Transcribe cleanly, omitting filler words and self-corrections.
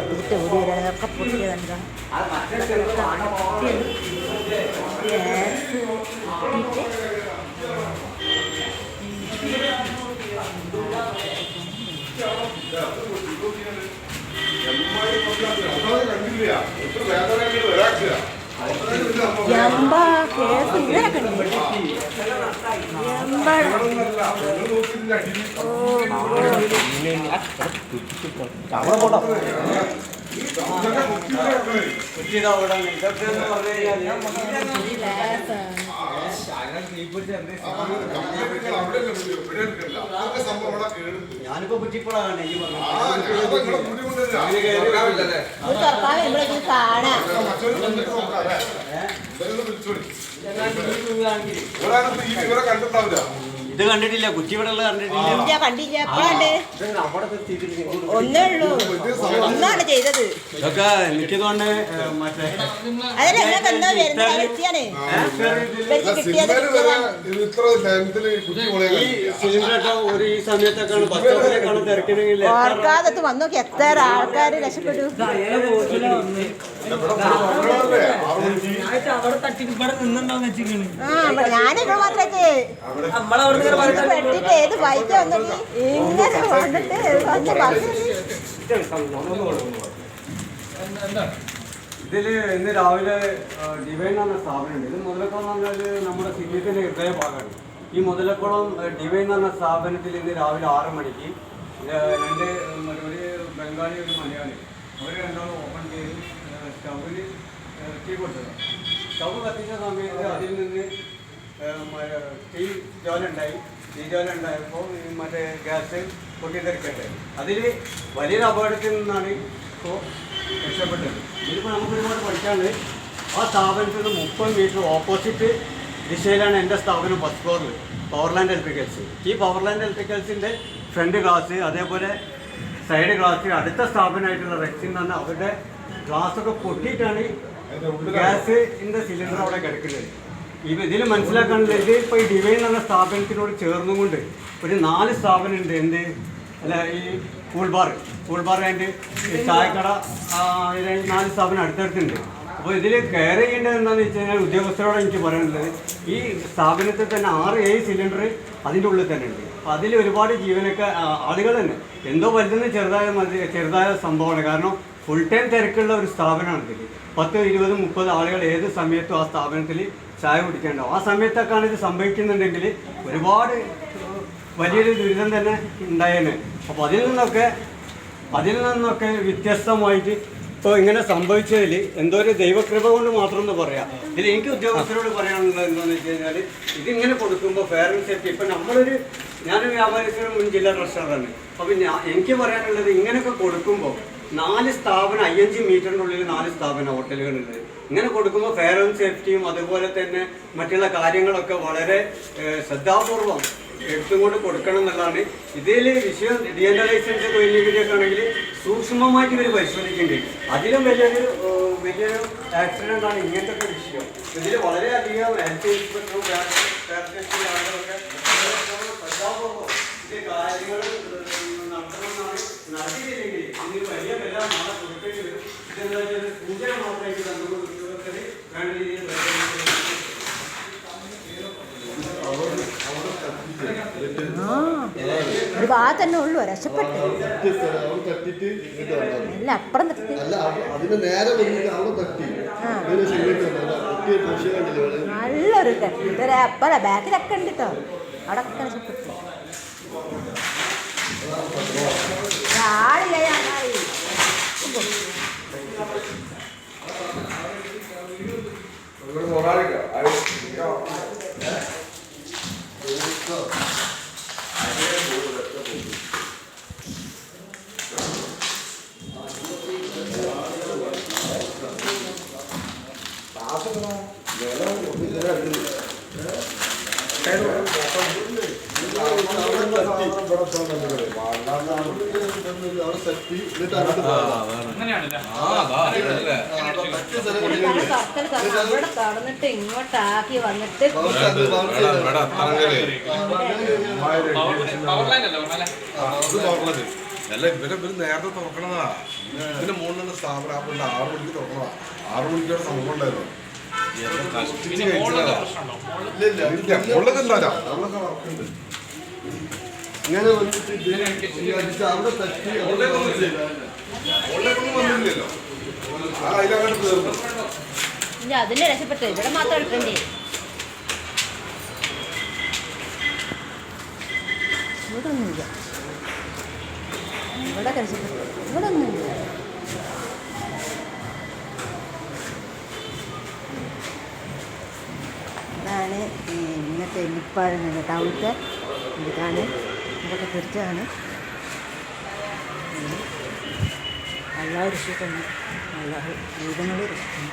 പൂട്ട് ഓടി വരാനൊക്കെ പൊട്ടിയതെന്താ ഗ്യാസ് ഇട്ടിട്ട് എന്താ കേസ് ഇങ്ങനെയൊക്കെ ഞാനിപ്പോ കുറ്റിപ്പുഴാണ് കാണാം. ഇത് കണ്ടിട്ടില്ല, കുറ്റിപ്പുഴ കണ്ടിട്ടില്ല. കണ്ടില്ല ഒന്നേ ഉള്ളൂ, ഒന്നാണ് ചെയ്തത്. ഇതൊക്കെ എനിക്ക് തോന്നുന്നു മറ്റേ ഈ സിലിണ്ടറൊക്കെ ഒരു ഈ സമയത്തൊക്കെയാണ് ബസ്സൊക്കെയാണ് തിരക്കണമെങ്കിൽ ഓർക്കാതെ വന്നു നോക്കി എത്ര ആൾക്കാർ രക്ഷപ്പെട്ടു. ഞാനിവിടെ മാത്രേ പെട്ടിട്ട് ഏത് ബൈക്ക് വന്നിട്ട് ഇങ്ങനെ വന്നിട്ട് വന്ന് ഇതില് ഇന്ന് രാവിലെ ഡിവൈൻ എന്ന സ്ഥാപനമുണ്ട്. ഇത് മുതലക്കുളം എന്ന് പറഞ്ഞാൽ നമ്മുടെ സിറ്റിയുടെ ഹൃദയ ഭാഗമാണ്. ഈ മുതലക്കുളം ഡിവൈൻ എന്ന സ്ഥാപനത്തിൽ ഇന്ന് രാവിലെ 6 മണിക്ക് രണ്ട് ഒരു ബംഗാളി ഒരു മലയാളി അവർ രണ്ടാളും ഓപ്പൺ ചെയ്ത് സ്റ്റൗവിന് തീ കൊടുത്തത്. സ്റ്റൗ കത്തിച്ച സമയത്ത് അതിൽ നിന്ന് തീ ജ്വാല ഉണ്ടായപ്പോൾ മറ്റേ ഗ്യാസ് പൊട്ടിത്തെറിക്കണ്ടായി. അതിൽ വലിയൊരു അപകടത്തിൽ നിന്നാണ് ഇപ്പോൾ രക്ഷപ്പെട്ടത്. ഇതിപ്പോൾ നമുക്ക് ഒരുപാട് പഠിക്കാനുണ്ട്. ആ സ്ഥാപനത്തിൽ നിന്ന് 30 മീറ്റർ ഓപ്പോസിറ്റ് ദിശയിലാണ് എൻ്റെ സ്ഥാപനം ഫസ്റ്റ് ഫ്ലോറിൽ പവർലാൻഡ് ഇലക്ട്രിക്കൽസ്. ഈ പവർലാൻഡ് ഇലക്ട്രിക്കൽസിൻ്റെ ഫ്രണ്ട് ഗ്ലാസ് അതേപോലെ സൈഡ് ഗ്ലാസ് അടുത്ത സ്ഥാപനമായിട്ടുള്ള റെക്സിൻ എന്ന് പറഞ്ഞാൽ അവരുടെ ഗ്ലാസ്സൊക്കെ പൊട്ടിയിട്ടാണ് ഗ്യാസിൻ്റെ സിലിണ്ടർ അവിടെ കിടക്കുന്നത്. ഇതിൽ മനസ്സിലാക്കാനുള്ള ഇത് ഇപ്പോൾ ഈ ഡിവൈൻ എന്ന സ്ഥാപനത്തിനോട് ചേർന്നുകൊണ്ട് ഒരു 4 സ്ഥാപനമുണ്ട്. എന്ത് അല്ല ഈ കൂൾ ബാർ ആൻഡ് ചായക്കട 4 സ്ഥാപനം അടുത്തടുത്തുണ്ട്. അപ്പോൾ ഇതിൽ കെയർ ചെയ്യേണ്ടത് എന്താണെന്ന് വെച്ച് കഴിഞ്ഞാൽ ഉദ്യോഗസ്ഥരോട് എനിക്ക് പറയാനുള്ളത്, ഈ സ്ഥാപനത്തിൽ തന്നെ 6-7 സിലിണ്ടർ അതിൻ്റെ ഉള്ളിൽ തന്നെ ഉണ്ട്. അപ്പോൾ അതിൽ ഒരുപാട് ആളുകൾ തന്നെ എന്തോ വലുതെന്ന് ചെറുതായ സംഭവമാണ്. കാരണം ഫുൾ ടൈം തിരക്കുള്ള ഒരു സ്ഥാപനമാണ് ഇതിൽ. 10, 20, 30 ആളുകൾ ഏത് സമയത്തും ആ സ്ഥാപനത്തിൽ ചായ കുടിക്കേണ്ടാവും. ആ സമയത്തൊക്കെയാണ് ഇത് സംഭവിക്കുന്നുണ്ടെങ്കിൽ ഒരുപാട് വലിയൊരു ദുരിതം തന്നെ ഉണ്ടായേനെ. അപ്പോൾ അതിൽ നിന്നൊക്കെ വ്യത്യസ്തമായിട്ട് ഇപ്പോൾ ഇങ്ങനെ സംഭവിച്ചതിൽ എന്തോ ഒരു ദൈവകൃപ കൊണ്ട് മാത്രം എന്ന് പറയാം. ഇതിൽ എനിക്ക് ഉദ്യോഗസ്ഥരോട് പറയാനുള്ളത് എന്താണെന്ന് വെച്ച് കഴിഞ്ഞാൽ, ഇതിങ്ങനെ കൊടുക്കുമ്പോൾ ഫെയർ ആൻഡ് സേഫ്റ്റി, ഇപ്പം ഞാനൊരു വ്യാപാരത്തിന് മുൻ ജില്ലാ ട്രഷററാണ്. അപ്പോൾ എനിക്ക് പറയാനുള്ളത്, ഇങ്ങനെയൊക്കെ കൊടുക്കുമ്പോൾ 4 സ്ഥാപനം 5 മീറ്ററിനുള്ളിൽ 4 സ്ഥാപനം ഹോട്ടലുകളുണ്ട്. ഇങ്ങനെ കൊടുക്കുമ്പോൾ ഫെയർ ആൻഡ് സേഫ്റ്റിയും അതുപോലെ തന്നെ മറ്റുള്ള കാര്യങ്ങളൊക്കെ വളരെ ശ്രദ്ധാപൂർവം എടുത്തുകൊണ്ട് കൊടുക്കണം എന്നുള്ളതാണ്. ഇതിൽ വിഷയം DNR ലൈസൻസ് കഴിഞ്ഞൊക്കെ ആണെങ്കിൽ സൂക്ഷ്മമായിട്ട് ഇവർ പരിശോധിക്കേണ്ടത്. അതിലും വലിയൊരു ആക്സിഡൻ്റാണ് ഇങ്ങനത്തെ ഒക്കെ വിഷയം. ഇതിൽ വളരെയധികം ഹെൽത്ത് ഇൻസ്പെക്ടറും ആളുകളൊക്കെ ശ്രദ്ധാപൂർവം ഇത് കാര്യങ്ങൾ നടത്തണമെന്നാണ്. നടത്തിയില്ലെങ്കിൽ ഇതിന് വലിയ വില നാളെ കൊടുക്കേണ്ടി വരും. ഇതെന്താ വെച്ചാൽ സൂചന മാത്രമായിട്ട് നമുക്ക് ഉദ്യോഗസ്ഥരെ വേണ്ട രീതിയിൽ ഒരു ഭാഗത്ത് തന്നെ ഉള്ളൂ രക്ഷപ്പെട്ടു. അല്ല അപ്പുറം തട്ടി നല്ലൊരു തട്ടി അപ്പറ ബാക്കിലൊക്കെ ഉണ്ട് കേട്ടോ. അവിടെ ഒക്കെ രക്ഷപ്പെട്ടു. ആളില്ല തുറന്നിട്ട് ഇങ്ങോട്ടാക്കി വന്നിട്ട് അല്ല ഇവര് നേരത്തെ തുറക്കണതാ. ഇതിന്റെ മുകളിലുള്ള സ്ഥാപനം ആ പുള്ളി 6 മണിക്ക് തുറക്കണതാ. 6 മണിക്കൂടെ സംഭവം ഉണ്ടായിരുന്നു. കഷ്ടിച്ച് കഴിച്ചതാ. ഇല്ല മുകളിലൊക്കെ ഉണ്ടാ മുകളിലൊക്കെ വർക്കുണ്ട്. ഇങ്ങനെ വന്നിട്ട് അവിടെ തട്ടി മുകളിലേക്കൊന്നും വന്നില്ലല്ലോ. ആ അതിലങ്ങോട്ട് തീർന്നു. ഇല്ല അതിനെ രക്ഷപ്പെട്ടു. ഇവിടെ മാത്രം എടുക്കണ്ടേ. ഇവിടെ ഒന്നുമില്ല. ഇവിടെ രക്ഷപ്പെട്ടു. ഇവിടെ ഒന്നുമില്ല. ഇതാണ് ഇന്നത്തെ നിപ്പാഴുന്നത് ടൗണത്തെ ഇതാണ്. ഇതൊക്കെ പിടിച്ചതാണ്. അല്ലാഹ് രക്ഷിക്കുന്നു. അല്ലാഹ് വീടുകളിൽ രക്ഷിക്കുന്നു.